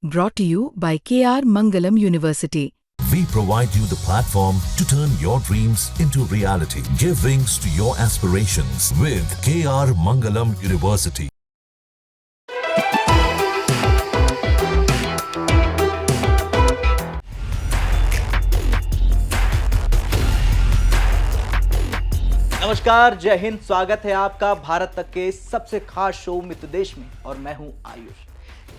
Brought to you by KR Mangalam University. We provide you the platform to turn your dreams into reality. Give wings to your aspirations with KR Mangalam University. नमस्कार, जय हिंद। स्वागत है आपका भारत तक के सबसे खास शो मित्र देश में और मैं हूं आयुष।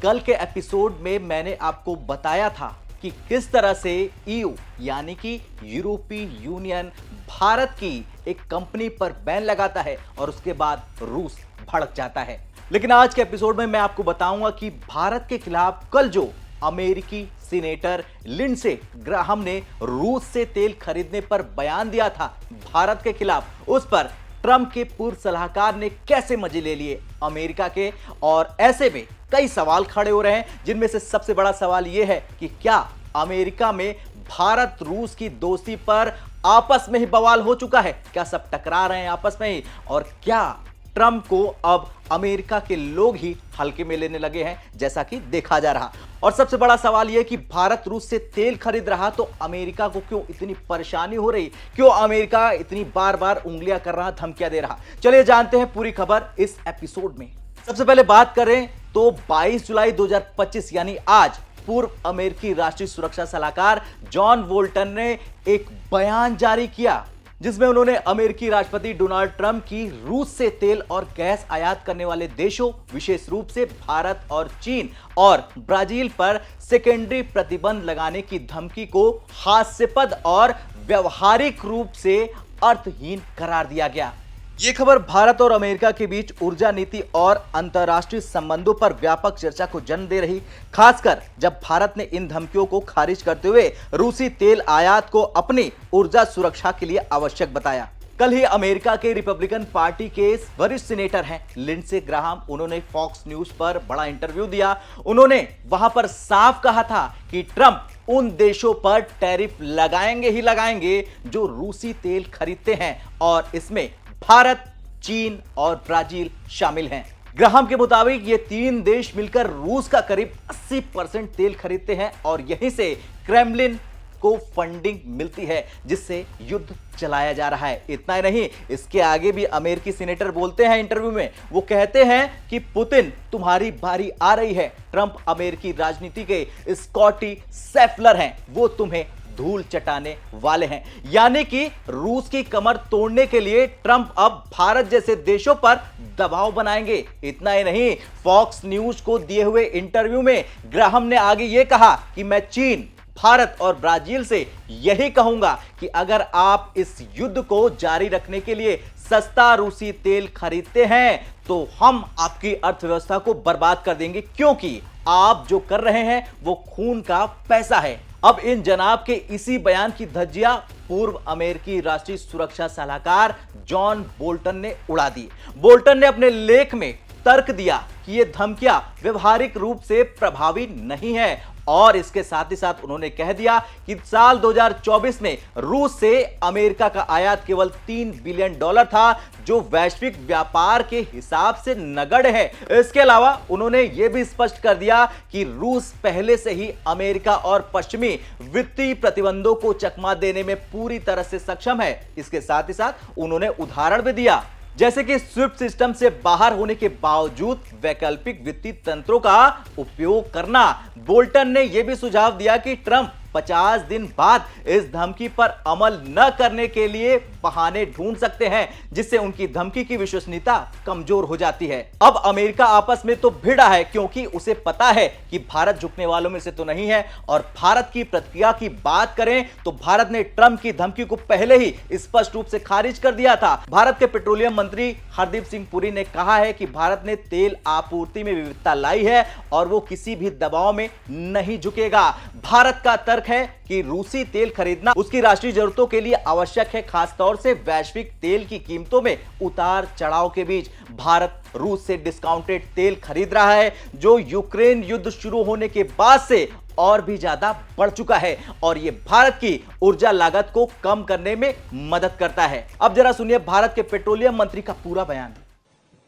कल के एपिसोड में मैंने आपको बताया था कि किस तरह से ईयू यानी कि यूरोपीय यूनियन भारत की एक कंपनी पर बैन लगाता है और उसके बाद रूस भड़क जाता है। लेकिन आज के एपिसोड में मैं आपको बताऊंगा कि भारत के खिलाफ कल जो अमेरिकी सीनेटर लिंडसे ग्राहम ने रूस से तेल खरीदने पर बयान दिया था भारत के खिलाफ, उस पर ट्रंप के पूर्व सलाहकार ने कैसे मजे ले लिए अमेरिका के। और ऐसे में कई सवाल खड़े हो रहे हैं, जिनमें से सबसे बड़ा सवाल यह है कि क्या अमेरिका में भारत रूस की दोस्ती पर आपस में ही बवाल हो चुका है? क्या सब टकरा रहे हैं आपस में ही? और क्या ट्रंप को अब अमेरिका के लोग ही हल्के में लेने लगे हैं, जैसा कि देखा जा रहा। और सबसे बड़ा सवाल यह कि भारत रूस से तेल खरीद रहा तो अमेरिका को क्यों इतनी परेशानी हो रही, क्यों अमेरिका इतनी बार बार उंगलियां कर रहा, धमकियां दे रहा। चलिए जानते हैं पूरी खबर इस एपिसोड में। सबसे पहले बात करें तो 22 जुलाई 2025 यानी आज पूर्व अमेरिकी राष्ट्रीय सुरक्षा सलाहकार जॉन बोल्टन ने एक बयान जारी किया, जिसमें उन्होंने अमेरिकी राष्ट्रपति डोनाल्ड ट्रंप की रूस से तेल और गैस आयात करने वाले देशों, विशेष रूप से भारत और चीन और ब्राजील पर सेकेंडरी प्रतिबंध लगाने की धमकी को हास्यास्पद और व्यवहारिक रूप से अर्थहीन करार दिया गया। यह खबर भारत और अमेरिका के बीच ऊर्जा नीति और अंतर्राष्ट्रीय संबंधों पर व्यापक चर्चा को जन्म दे रही, खासकर जब भारत ने इन धमकियों को खारिज करते हुए रूसी तेल आयात को अपनी ऊर्जा सुरक्षा के लिए आवश्यक बताया। कल ही अमेरिका के रिपब्लिकन पार्टी के वरिष्ठ सीनेटर हैं लिंडसे ग्राहम, उन्होंने फॉक्स न्यूज पर बड़ा इंटरव्यू दिया। उन्होंने वहां पर साफ कहा था कि ट्रंप उन देशों पर टैरिफ लगाएंगे ही लगाएंगे जो रूसी तेल खरीदते हैं, और इसमें भारत, चीन और ब्राजील शामिल हैं। ग्राहम के मुताबिक ये तीन देश मिलकर रूस का करीब 80% तेल खरीदते हैं और यहीं से क्रेमलिन को फंडिंग मिलती है, जिससे युद्ध चलाया जा रहा है। इतना ही नहीं, इसके आगे भी अमेरिकी सीनेटर बोलते हैं इंटरव्यू में, वो कहते हैं कि पुतिन तुम्हारी बारी आ रही है। ट्रंप अमेरिकी राजनीति के स्कॉटी सेफलर हैं, वो तुम्हें धूल चटाने वाले हैं। यानी कि रूस की कमर तोड़ने के लिए ट्रंप अब भारत जैसे देशों पर दबाव बनाएंगे। इतना ही नहीं, फॉक्स न्यूज को दिए हुए इंटरव्यू में ग्राहम ने आगे यह कहा कि मैं चीन, भारत और ब्राजील से यही कहूंगा कि अगर आप इस युद्ध को जारी रखने के लिए सस्ता रूसी तेल खरीदते हैं तो हम आपकी अर्थव्यवस्था को बर्बाद कर देंगे, क्योंकि आप जो कर रहे हैं वो खून का पैसा है। अब इन जनाब के इसी बयान की धज्जियां पूर्व अमेरिकी राष्ट्रीय सुरक्षा सलाहकार जॉन बोल्टन ने उड़ा दी। बोल्टन ने अपने लेख में तर्क दिया कि ये धमकियां व्यवहारिक रूप से प्रभावी नहीं है, और इसके साथ ही साथ उन्होंने कह दिया कि साल 2024 में रूस से अमेरिका का आयात केवल $3 बिलियन था, जो वैश्विक व्यापार के हिसाब से नगण्य है। इसके अलावा उन्होंने यह भी स्पष्ट कर दिया कि रूस पहले से ही अमेरिका और पश्चिमी वित्तीय प्रतिबंधों को चकमा देने में पूरी तरह से सक्षम है। इसके साथ ही साथ उन्होंने उदाहरण भी दिया, जैसे कि स्विफ्ट सिस्टम से बाहर होने के बावजूद वैकल्पिक वित्तीय तंत्रों का उपयोग करना। बोल्टन ने यह भी सुझाव दिया कि ट्रंप 50 दिन बाद इस धमकी पर अमल न करने के लिए बहाने ढूंढ सकते हैं, जिससे उनकी धमकी की विश्वसनीयता कमजोर हो जाती है। अब अमेरिका आपस में तो भिड़ा है, क्योंकि उसे पता है कि भारत झुकने वालों में से तो नहीं है। और भारत की प्रतिक्रिया की बात करें तो भारत ने ट्रंप की धमकी को पहले ही स्पष्ट रूप से खारिज कर दिया था। भारत के पेट्रोलियम मंत्री हरदीप सिंह पुरी ने कहा है कि भारत ने तेल आपूर्ति में विविधता लाई है और वो किसी भी दबाव में नहीं झुकेगा। भारत का तर्क है कि रूसी तेल खरीदना उसकी राष्ट्रीय जरूरतों के लिए आवश्यक है, खासतौर से वैश्विक तेल की कीमतों में उतार चढ़ाव के बीच। भारत रूस से डिस्काउंटेड तेल खरीद रहा है, जो यूक्रेन युद्ध शुरू होने के बाद से और भी ज्यादा बढ़ चुका है, और यह भारत की ऊर्जा लागत को कम करने में मदद करता है। अब जरा सुनिए भारत के पेट्रोलियम मंत्री का पूरा बयान।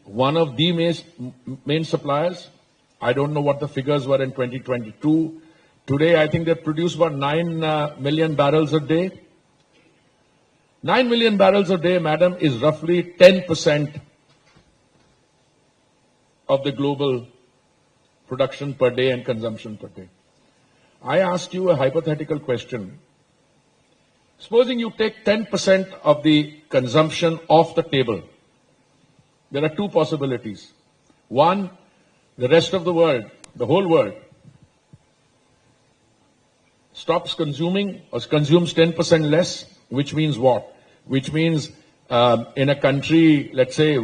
One of the main suppliers I don't know what the figures were in 2022. Today, I think they produce about 9 million barrels a day. 9 million barrels a day, madam, is roughly 10% of the global production per day and consumption per day. I ask you a hypothetical question. Supposing you take 10% of the consumption off the table. There are two possibilities. One, the rest of the world, the whole world, stops consuming or consumes 10% less, which means what? Which means in a country, let's say,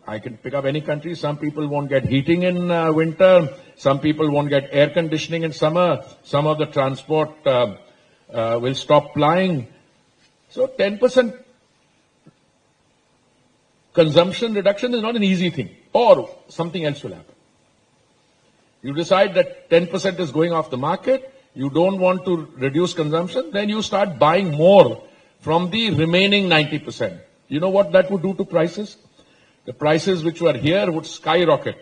I can pick up any country, some people won't get heating in winter, some people won't get air conditioning in summer, some of the transport will stop plying. So 10% consumption reduction is not an easy thing, or something else will happen. You decide that 10% is going off the market, you don't want to reduce consumption, then you start buying more from the remaining 90%. You know what that would do to prices? The prices which were here would skyrocket.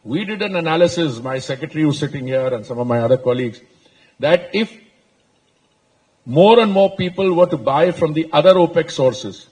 We did an analysis, my secretary who's sitting here and some of my other colleagues, that if more and more people were to buy from the other OPEC sources,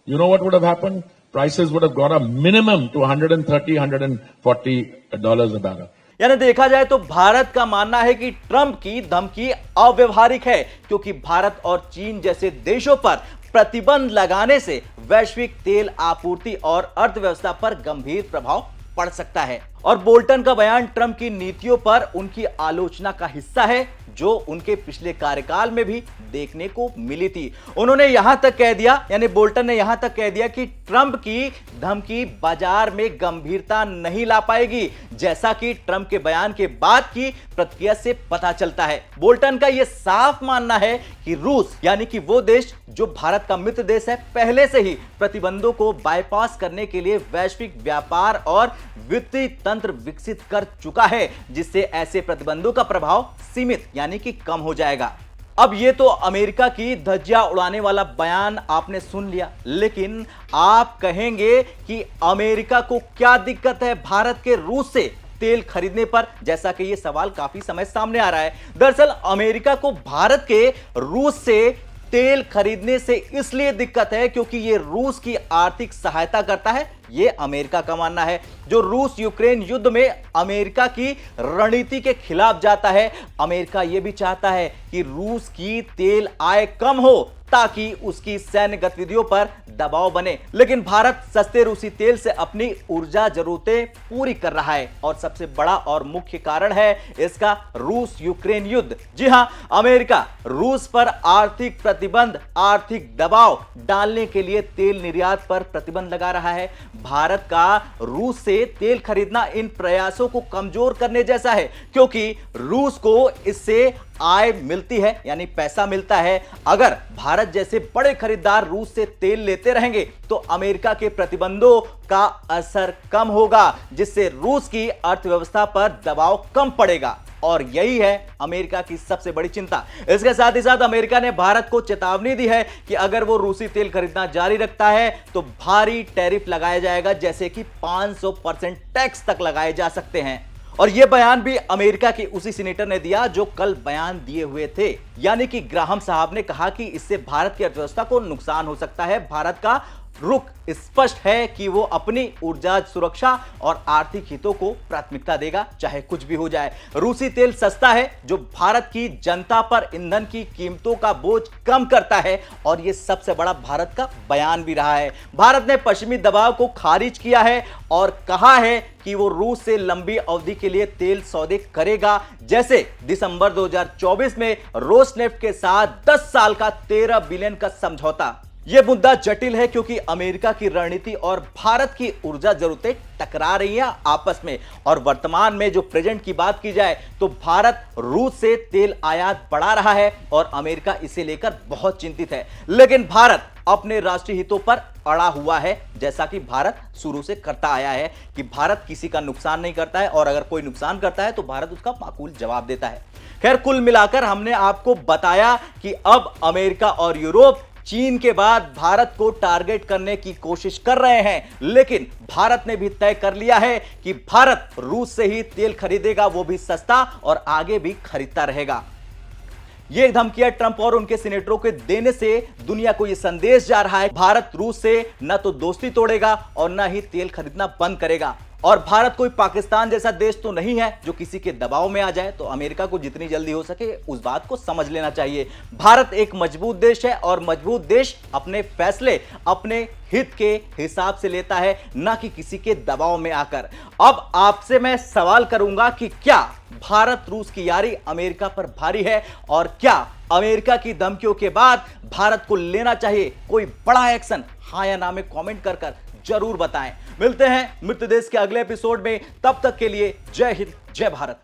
you know what would have happened? Prices would have gone up minimum to $130, $140 a barrel. यानी देखा जाए तो भारत का मानना है कि Trump की धमकी अव्यवहारिक है, क्योंकि भारत और चीन जैसे देशों पर प्रतिबंध लगाने से वैश्विक तेल आपूर्ति और अर्थव्यवस्था पर गंभीर प्रभाव पड़ सकता है। और बोल्टन का बयान ट्रंप की नीतियों पर उनकी आलोचना का हिस्सा है, जो उनके पिछले कार्यकाल में भी देखने को मिली थी। उन्होंने यहां तक कह दिया, यानी बोल्टन ने यहां तक कह दिया कि ट्रंप की धमकी बाजार में गंभीरता नहीं ला पाएगी, जैसा कि ट्रंप के बयान के बाद की प्रतिक्रिया से पता चलता है। बोल्टन का यह साफ मानना है कि रूस, यानी कि वो देश जो भारत का मित्र देश है, पहले से ही प्रतिबंधों को बाईपास करने के लिए वैश्विक व्यापार और वित्तीय तंत्र विकसित कर चुका है, जिससे ऐसे प्रतिबंधों का प्रभाव सीमित यानी कि कम हो जाएगा। अब ये तो अमेरिका की धज्जियां उड़ाने वाला बयान आपने सुन लिया, लेकिन आप कहेंगे कि अमेरिका को क्या दिक्कत है भारत के रूस से तेल खरीदने पर, जैसा कि यह सवाल काफी समय सामने आ रहा है। दरअसल अमेरिका को भारत के रूस से तेल खरीदने से इसलिए दिक्कत है क्योंकि यह रूस की आर्थिक सहायता करता है, यह अमेरिका का मानना है। जो रूस यूक्रेन युद्ध में अमेरिका की रणनीति के खिलाफ जाता है, अमेरिका यह भी चाहता है कि रूस की तेल आय कम हो ताकि उसकी सैन्य गतिविधियों पर दबाव बने। लेकिन भारत सस्ते रूसी तेल से अपनी ऊर्जा जरूरतें पूरी कर रहा है और सबसे बड़ा और मुख्य कारण है इसका रूस यूक्रेन युद्ध। जी हां, अमेरिका रूस पर आर्थिक प्रतिबंध, आर्थिक दबाव डालने के लिए तेल निर्यात पर प्रतिबंध लगा रहा है। भारत का रूस से तेल खरीदना इन प्रयासों को कमजोर करने जैसा है, क्योंकि रूस को इससे आय मिलती है, यानी पैसा मिलता है। अगर भारत जैसे बड़े खरीदार रूस से तेल लेते रहेंगे तो अमेरिका के प्रतिबंधों का असर कम होगा, जिससे रूस की अर्थव्यवस्था पर दबाव कम पड़ेगा। और यही है अमेरिका की सबसे बड़ी चिंता। इसके साथ ही साथ अमेरिका ने भारत को चेतावनी दी है कि अगर वो रूसी तेल खरीदना जारी रखता है तो भारी टैरिफ लगाया जाएगा, जैसे कि 500% टैक्स तक लगाए जा सकते हैं। और यह बयान भी अमेरिका के उसी सीनेटर ने दिया जो कल बयान दिए हुए थे, यानी कि ग्राहम साहब ने कहा कि इससे भारत की अर्थव्यवस्था को नुकसान हो सकता है। भारत का रुख स्पष्ट है कि वो अपनी ऊर्जा सुरक्षा और आर्थिक हितों को प्राथमिकता देगा, चाहे कुछ भी हो जाए। रूसी तेल सस्ता है, जो भारत की जनता पर ईंधन की कीमतों का बोझ कम करता है, और यह सबसे बड़ा भारत का बयान भी रहा है। भारत ने पश्चिमी दबाव को खारिज किया है और कहा है कि वो रूस से लंबी अवधि के लिए तेल सौदे करेगा, जैसे दिसंबर 2024 में रोसनेफ्ट के साथ 10 साल का 13 बिलियन का समझौता। यह मुद्दा जटिल है क्योंकि अमेरिका की रणनीति और भारत की ऊर्जा जरूरतें टकरा रही हैं आपस में। और वर्तमान में जो प्रेजेंट की बात की जाए तो भारत रूस से तेल आयात बढ़ा रहा है और अमेरिका इसे लेकर बहुत चिंतित है। लेकिन भारत अपने राष्ट्रीय हितों पर अड़ा हुआ है, जैसा कि भारत शुरू से करता आया है कि भारत किसी का नुकसान नहीं करता है, और अगर कोई नुकसान करता है तो भारत उसका माकूल जवाब देता है। खैर, कुल मिलाकर हमने आपको बताया कि अब अमेरिका और यूरोप चीन के बाद भारत को टारगेट करने की कोशिश कर रहे हैं, लेकिन भारत ने भी तय कर लिया है कि भारत रूस से ही तेल खरीदेगा, वो भी सस्ता, और आगे भी खरीदता रहेगा। ये धमकियां ट्रंप और उनके सीनेटरों के देने से दुनिया को यह संदेश जा रहा है, भारत रूस से न तो दोस्ती तोड़ेगा और न ही तेल खरीदना बंद करेगा। और भारत कोई पाकिस्तान जैसा देश तो नहीं है जो किसी के दबाव में आ जाए, तो अमेरिका को जितनी जल्दी हो सके उस बात को समझ लेना चाहिए। भारत एक मजबूत देश है और मजबूत देश अपने फैसले अपने हित के हिसाब से लेता है, ना कि किसी के दबाव में आकर। अब आपसे मैं सवाल करूंगा कि क्या भारत रूस की यारी अमेरिका पर भारी है, और क्या अमेरिका की धमकियों के बाद भारत को लेना चाहिए कोई बड़ा एक्शन? हां या ना में कमेंट कर जरूर बताएं। मिलते हैं मृत देश के अगले एपिसोड में, तब तक के लिए जय हिंद, जय भारत।